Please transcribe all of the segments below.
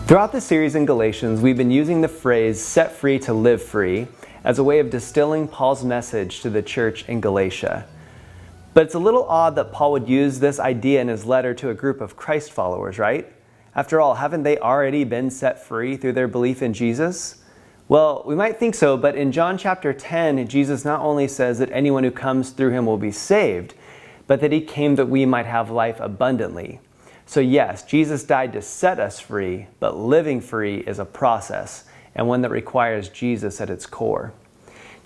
Throughout the series in Galatians, we've been using the phrase set free to live free as a way of distilling Paul's message to the church in Galatia. But it's a little odd that Paul would use this idea in his letter to a group of Christ followers, right? After all, haven't they already been set free through their belief in Jesus? Well, we might think so, but in John chapter 10, Jesus not only says that anyone who comes through him will be saved, but that he came that we might have life abundantly. So yes, Jesus died to set us free, but living free is a process, and one that requires Jesus at its core.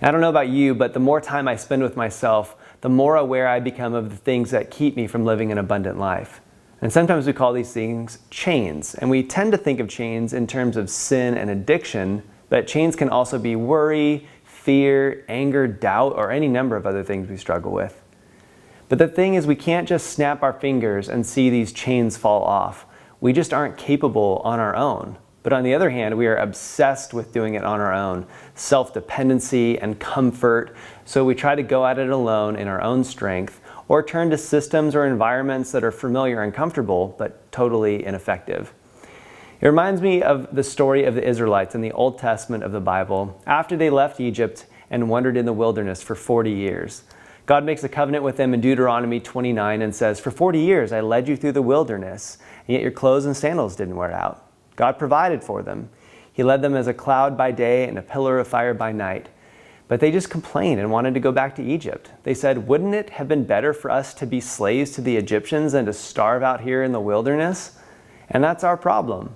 Now, I don't know about you, but the more time I spend with myself, the more aware I become of the things that keep me from living an abundant life. And sometimes we call these things chains, and we tend to think of chains in terms of sin and addiction, but chains can also be worry, fear, anger, doubt, or any number of other things we struggle with. But the thing is, we can't just snap our fingers and see these chains fall off. We just aren't capable on our own. But on the other hand, we are obsessed with doing it on our own, self-dependency and comfort, so we try to go at it alone in our own strength, or turn to systems or environments that are familiar and comfortable, but totally ineffective. It reminds me of the story of the Israelites in the Old Testament of the Bible after they left Egypt and wandered in the wilderness for 40 years. God makes a covenant with them in Deuteronomy 29 and says, "For 40 years I led you through the wilderness, and yet your clothes and sandals didn't wear out." God provided for them. He led them as a cloud by day and a pillar of fire by night. But they just complained and wanted to go back to Egypt. They said, "Wouldn't it have been better for us to be slaves to the Egyptians than to starve out here in the wilderness?" And that's our problem.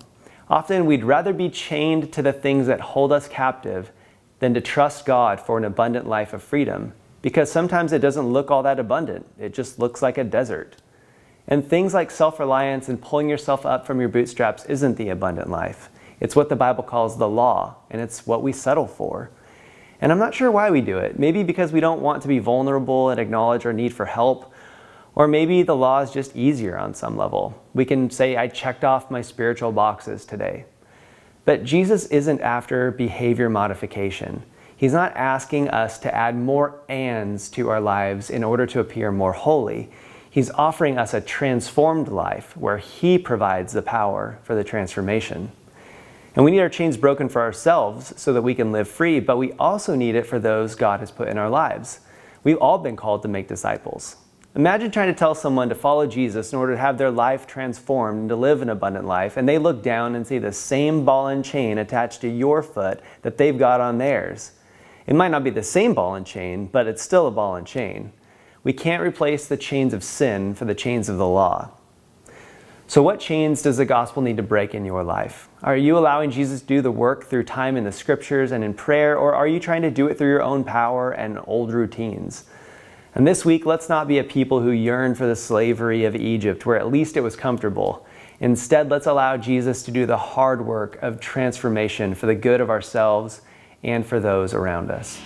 Often we'd rather be chained to the things that hold us captive than to trust God for an abundant life of freedom. Because sometimes it doesn't look all that abundant. It just looks like a desert. And things like self-reliance and pulling yourself up from your bootstraps isn't the abundant life. It's what the Bible calls the law, and it's what we settle for. And I'm not sure why we do it. Maybe because we don't want to be vulnerable and acknowledge our need for help. Or maybe the law is just easier on some level. We can say, "I checked off my spiritual boxes today." But Jesus isn't after behavior modification. He's not asking us to add more ands to our lives in order to appear more holy. He's offering us a transformed life where He provides the power for the transformation. And we need our chains broken for ourselves so that we can live free, but we also need it for those God has put in our lives. We've all been called to make disciples. Imagine trying to tell someone to follow Jesus in order to have their life transformed and to live an abundant life, and they look down and see the same ball and chain attached to your foot that they've got on theirs. It might not be the same ball and chain, but it's still a ball and chain. We can't replace the chains of sin for the chains of the law. So what chains does the gospel need to break in your life? Are you allowing Jesus to do the work through time in the scriptures and in prayer, or are you trying to do it through your own power and old routines? And this week, let's not be a people who yearn for the slavery of Egypt, where at least it was comfortable. Instead, let's allow Jesus to do the hard work of transformation for the good of ourselves and for those around us.